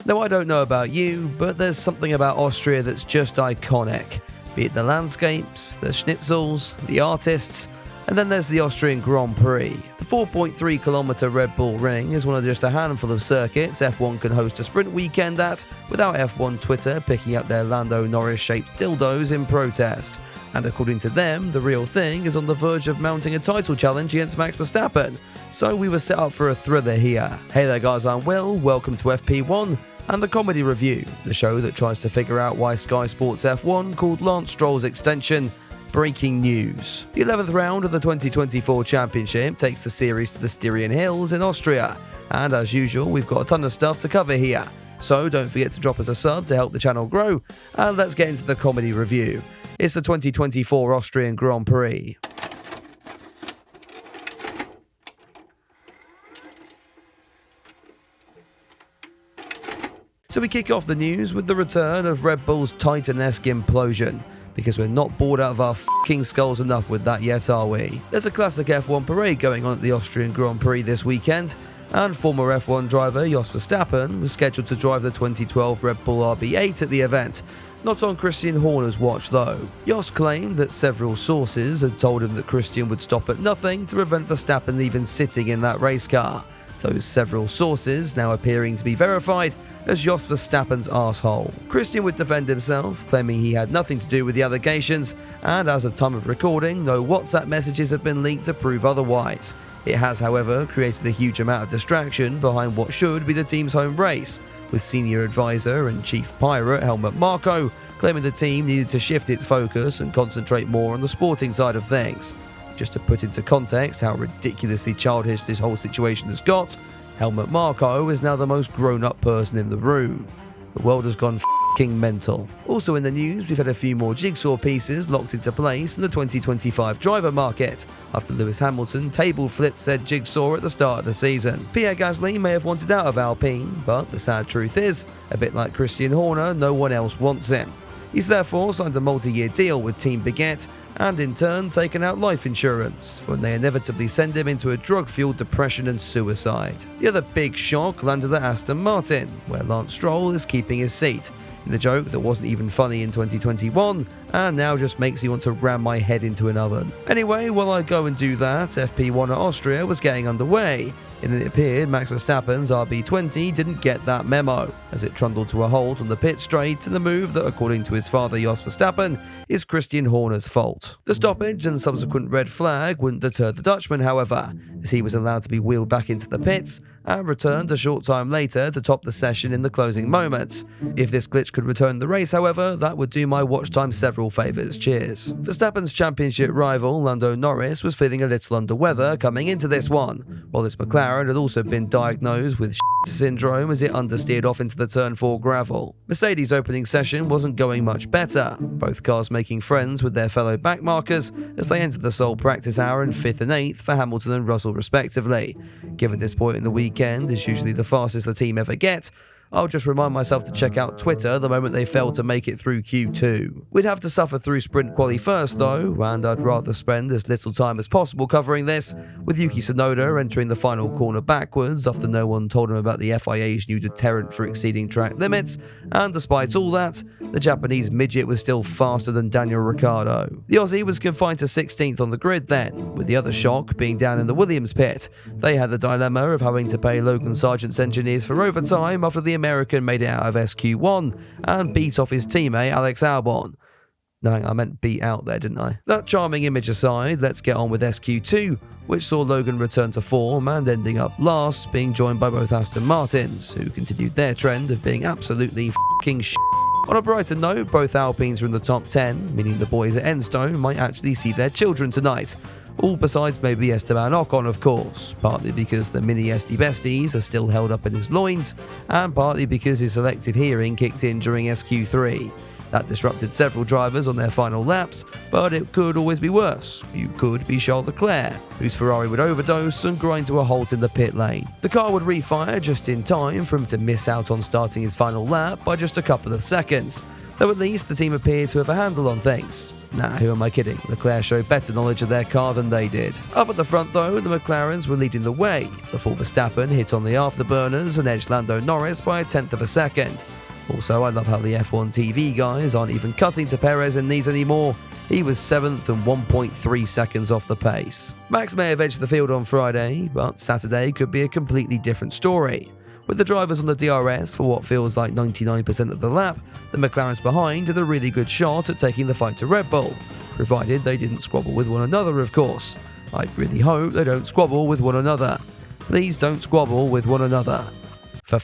Now, I don't know about you, but there's something about Austria that's just iconic. Be it the landscapes, the schnitzels, the artists, and then there's the Austrian Grand Prix. The 4.3km Red Bull Ring is one of just a handful of circuits F1 can host a sprint weekend at without F1 Twitter picking up their Lando Norris-shaped dildos in protest. And according to them, the real thing is on the verge of mounting a title challenge against Max Verstappen. So we were set up for a thriller here. Hey there guys, I'm Will, welcome to FP1 and the Comedy Review, the show that tries to figure out why Sky Sports F1 called Lance Stroll's extension breaking news. The 11th round of the 2024 Championship takes the series to the Styrian Hills in Austria, and as usual we've got a ton of stuff to cover here. So don't forget to drop us a sub to help the channel grow, and let's get into the Comedy Review. It's the 2024 Austrian Grand Prix. So we kick off the news with the return of Red Bull's Titan-esque implosion, because we're not bored out of our f***ing skulls enough with that yet, are we? There's a classic F1 parade going on at the Austrian Grand Prix this weekend, and former F1 driver Jos Verstappen was scheduled to drive the 2012 Red Bull RB8 at the event, not on Christian Horner's watch though. Jos claimed that several sources had told him that Christian would stop at nothing to prevent Verstappen even sitting in that race car. Those several sources now appearing to be verified as Jos Verstappen's arsehole. Christian would defend himself, claiming he had nothing to do with the allegations, and as of time of recording, no WhatsApp messages have been leaked to prove otherwise. It has, however, created a huge amount of distraction behind what should be the team's home race, with senior advisor and chief pirate Helmut Marko claiming the team needed to shift its focus and concentrate more on the sporting side of things. Just to put into context how ridiculously childish this whole situation has got, Helmut Marko is now the most grown-up person in the room. The world has gone f***ing mental. Also in the news, we've had a few more jigsaw pieces locked into place in the 2025 driver market, after Lewis Hamilton table-flipped said jigsaw at the start of the season. Pierre Gasly may have wanted out of Alpine, but the sad truth is, a bit like Christian Horner, no one else wants him. He's therefore signed a multi-year deal with Team Baguette and in turn taken out life insurance when they inevitably send him into a drug-fueled depression and suicide. The other big shock landed at Aston Martin, where Lance Stroll is keeping his seat, in the joke that wasn't even funny in 2021 and now just makes me want to ram my head into an oven. Anyway, while I go and do that, FP1 at Austria was getting underway, and it appeared Max Verstappen's RB20 didn't get that memo, as it trundled to a halt on the pit straight in the move that, according to his father Jos Verstappen, is Christian Horner's fault. The stoppage and subsequent red flag wouldn't deter the Dutchman, however, as he was allowed to be wheeled back into the pits and returned a short time later to top the session in the closing moments. If this glitch could return the race, however, that would do my watch time several favours. Cheers. Verstappen's championship rival Lando Norris was feeling a little under weather coming into this one, while his McLaren had also been diagnosed with syndrome as it understeered off into the turn 4 gravel. Mercedes' opening session wasn't going much better, both cars making friends with their fellow backmarkers as they entered the sole practice hour in 5th and 8th for Hamilton and Russell respectively. Given this point in the weekend is usually the fastest the team ever gets, I'll just remind myself to check out Twitter the moment they fail to make it through Q2. We'd have to suffer through sprint quali first though, and I'd rather spend as little time as possible covering this, with Yuki Tsunoda entering the final corner backwards after no one told him about the FIA's new deterrent for exceeding track limits, and despite all that, the Japanese midget was still faster than Daniel Ricciardo. The Aussie was confined to 16th on the grid then, with the other shock being down in the Williams pit. They had the dilemma of having to pay Logan Sargent's engineers for overtime after the American made it out of SQ1 and beat off his teammate Alex Albon. No, I meant beat out there, didn't I? That charming image aside, let's get on with SQ2, which saw Logan return to form and ending up last, being joined by both Aston Martins, who continued their trend of being absolutely f***ing shit. On a brighter note, both Alpines are in the top 10, meaning the boys at Enstone might actually see their children tonight. All besides maybe Esteban Ocon, of course, partly because the mini SD besties are still held up in his loins, and partly because his selective hearing kicked in during SQ3. That disrupted several drivers on their final laps, but it could always be worse. You could be Charles Leclerc, whose Ferrari would overdose and grind to a halt in the pit lane. The car would refire just in time for him to miss out on starting his final lap by just a couple of seconds, though at least the team appeared to have a handle on things. Nah, who am I kidding? Leclerc showed better knowledge of their car than they did. Up at the front though, the McLarens were leading the way, before Verstappen hit on the afterburners and edged Lando Norris by a tenth of a second. Also, I love how the F1 TV guys aren't even cutting to Perez in these anymore. He was 7th and 1.3 seconds off the pace. Max may have edged the field on Friday, but Saturday could be a completely different story. With the drivers on the DRS for what feels like 99% of the lap, the McLarens behind had a really good shot at taking the fight to Red Bull, provided they didn't squabble with one another, of course. I really hope they don't squabble with one another. Please don't squabble with one another. For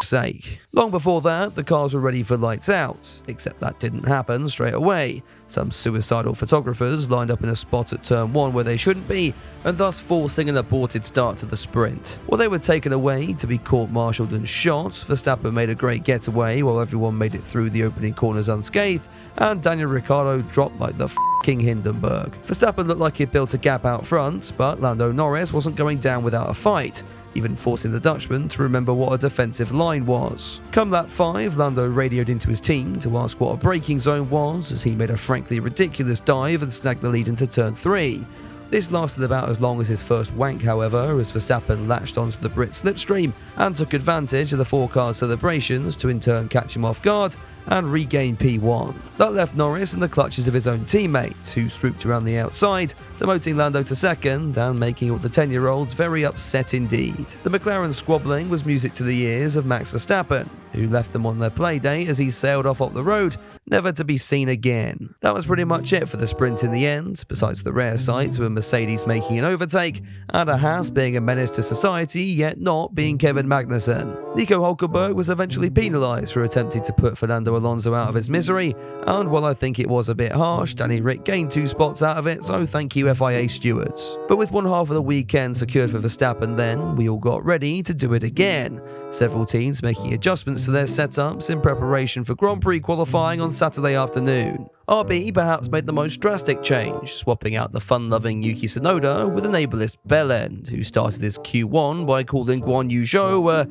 sake. Long before that, the cars were ready for lights out, except that didn't happen straight away. Some suicidal photographers lined up in a spot at turn 1 where they shouldn't be, and thus forcing an aborted start to the sprint. While they were taken away to be court-martialed and shot, Verstappen made a great getaway while everyone made it through the opening corners unscathed, and Daniel Ricciardo dropped like the f***ing Hindenburg. Verstappen looked like he'd built a gap out front, but Lando Norris wasn't going down without a fight, even forcing the Dutchman to remember what a defensive line was. Come lap 5, Lando radioed into his team to ask what a braking zone was, as he made a frankly ridiculous dive and snagged the lead into turn 3. This lasted about as long as his first wank, however, as Verstappen latched onto the Brit slipstream and took advantage of the 4-car celebrations to in turn catch him off guard and regain P1. That left Norris in the clutches of his own teammates, who swooped around the outside, demoting Lando to second and making all the 10-year-olds very upset indeed. The McLaren squabbling was music to the ears of Max Verstappen, who left them on their playdate as he sailed off up the road, never to be seen again. That was pretty much it for the sprint in the end, besides the rare sights of a Mercedes making an overtake and a Haas being a menace to society yet not being Kevin Magnussen. Nico Hülkenberg was eventually penalised for attempting to put Fernando Alonso out of his misery, and while I think it was a bit harsh, Danny Ric gained 2 spots out of it, so thank you FIA stewards. But with one half of the weekend secured for Verstappen then, we all got ready to do it again. Several teams making adjustments to their setups in preparation for Grand Prix qualifying on Saturday afternoon. RB perhaps made the most drastic change, swapping out the fun-loving Yuki Tsunoda with an ableist Bellend, who started his Q1 by calling Guan Yu Zhou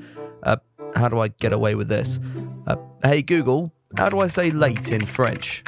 how do I get away with this? Hey Google, how do I say late in French?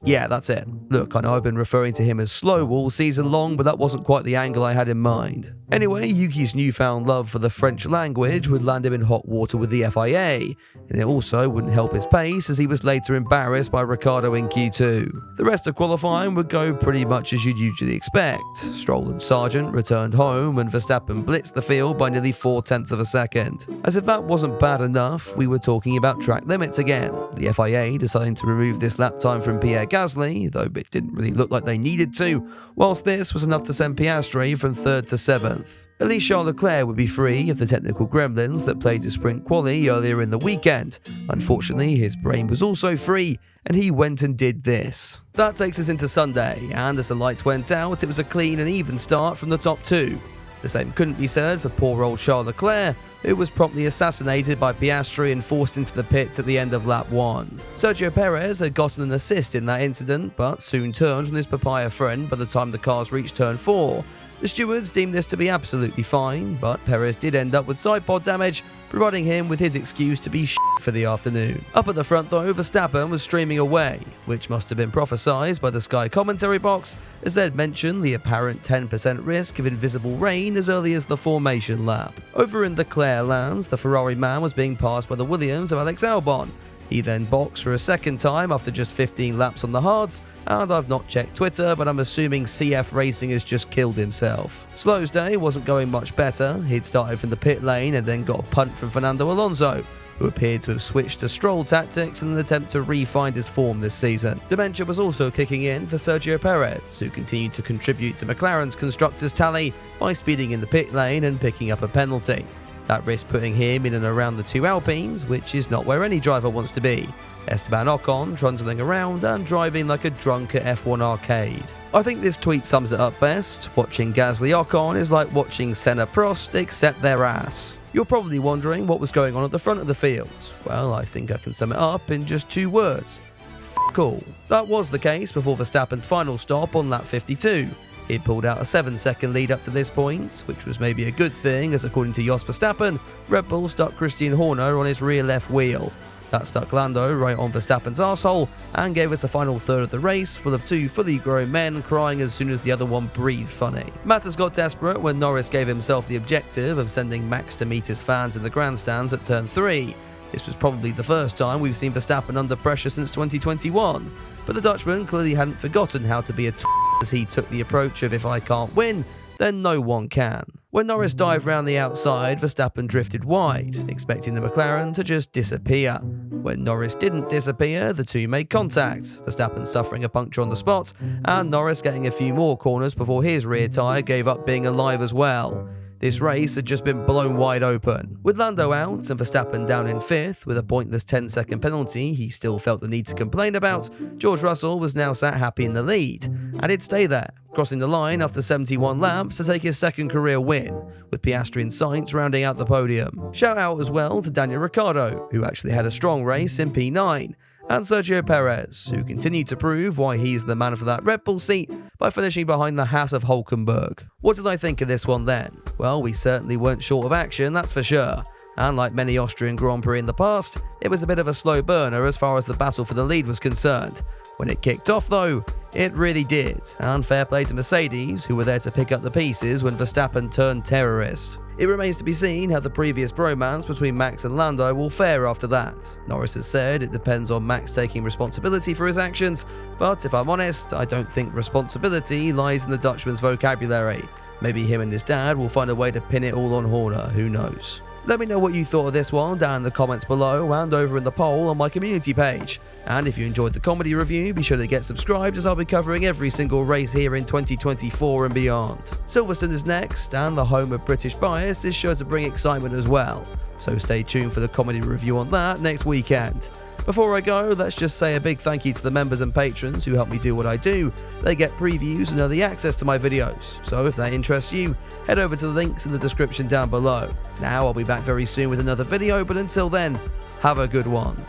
Yeah, that's it. Look, I know I've been referring to him as slow all season long, but that wasn't quite the angle I had in mind. Anyway, Yuki's newfound love for the French language would land him in hot water with the FIA, and it also wouldn't help his pace as he was later embarrassed by Ricciardo in Q2. The rest of qualifying would go pretty much as you'd usually expect. Stroll and Sargent returned home, and Verstappen blitzed the field by nearly 4/10 of a second. As if that wasn't bad enough, we were talking about track limits again, the FIA deciding to remove this lap time from Pierre Gasly, though it didn't really look like they needed to, whilst this was enough to send Piastri from 3rd to 7th. At least Charles Leclerc would be free of the technical gremlins that played his sprint quali earlier in the weekend. Unfortunately, his brain was also free, and he went and did this. That takes us into Sunday, and as the lights went out, it was a clean and even start from the top 2. The same couldn't be said for poor old Charles Leclerc, who was promptly assassinated by Piastri and forced into the pits at the end of lap 1. Sergio Perez had gotten an assist in that incident, but soon turned on his papaya friend by the time the cars reached turn 4. The stewards deemed this to be absolutely fine, but Perez did end up with side pod damage, providing him with his excuse to be for the afternoon. Up at the front though, Verstappen was streaming away, which must have been prophesied by the Sky commentary box, as they'd mentioned the apparent 10% risk of invisible rain as early as the formation lap. Over in Leclerc lands, the Ferrari man was being passed by the Williams of Alex Albon. He then boxed for a second time after just 15 laps on the hards, and I've not checked Twitter, but I'm assuming CF Racing has just killed himself. Slow's day wasn't going much better. He'd started from the pit lane and then got a punt from Fernando Alonso, who appeared to have switched to Stroll tactics in an attempt to re-find his form this season. Dementia was also kicking in for Sergio Perez, who continued to contribute to McLaren's constructors' tally by speeding in the pit lane and picking up a penalty. That risked putting him in and around the 2 Alpines, which is not where any driver wants to be. Esteban Ocon trundling around and driving like a drunk at F1 arcade. I think this tweet sums it up best. Watching Gasly Ocon is like watching Senna Prost, except their ass. You're probably wondering what was going on at the front of the field. Well, I think I can sum it up in just 2 words. F*** all. That was the case before Verstappen's final stop on lap 52. He'd pulled out a 7-second lead up to this point, which was maybe a good thing as according to Jos Verstappen, Red Bull stuck Christian Horner on his rear left wheel. That stuck Lando right on Verstappen's arsehole and gave us the final third of the race full of two fully grown men crying as soon as the other one breathed funny. Matters got desperate when Norris gave himself the objective of sending Max to meet his fans in the grandstands at turn 3. This was probably the first time we've seen Verstappen under pressure since 2021, but the Dutchman clearly hadn't forgotten how to be a as he took the approach of if I can't win, then no one can. When Norris dived round the outside, Verstappen drifted wide, expecting the McLaren to just disappear. When Norris didn't disappear, the two made contact, Verstappen suffering a puncture on the spot, and Norris getting a few more corners before his rear tyre gave up being alive as well. This race had just been blown wide open. With Lando out and Verstappen down in 5th with a pointless 10-second penalty he still felt the need to complain about, George Russell was now sat happy in the lead, and he'd stay there, crossing the line after 71 laps to take his second career win, with Piastri and Sainz rounding out the podium. Shout out as well to Daniel Ricciardo, who actually had a strong race in P9, and Sergio Perez, who continued to prove why he's the man for that Red Bull seat by finishing behind the Haas of Hulkenberg. What did I think of this one then? Well, we certainly weren't short of action, that's for sure. And like many Austrian Grand Prix in the past, it was a bit of a slow burner as far as the battle for the lead was concerned. When it kicked off though, it really did, and fair play to Mercedes, who were there to pick up the pieces when Verstappen turned terrorist. It remains to be seen how the previous bromance between Max and Lando will fare after that. Norris has said it depends on Max taking responsibility for his actions, but if I'm honest, I don't think responsibility lies in the Dutchman's vocabulary. Maybe him and his dad will find a way to pin it all on Horner, who knows. Let me know what you thought of this one down in the comments below and over in the poll on my community page. And if you enjoyed the comedy review, be sure to get subscribed as I'll be covering every single race here in 2024 and beyond. Silverstone is next, and the home of British bias is sure to bring excitement as well. So stay tuned for the comedy review on that next weekend. Before I go, let's just say a big thank you to the members and patrons who help me do what I do. They get previews and early access to my videos, so if that interests you, head over to the links in the description down below. Now I'll be back very soon with another video, but until then, have a good one.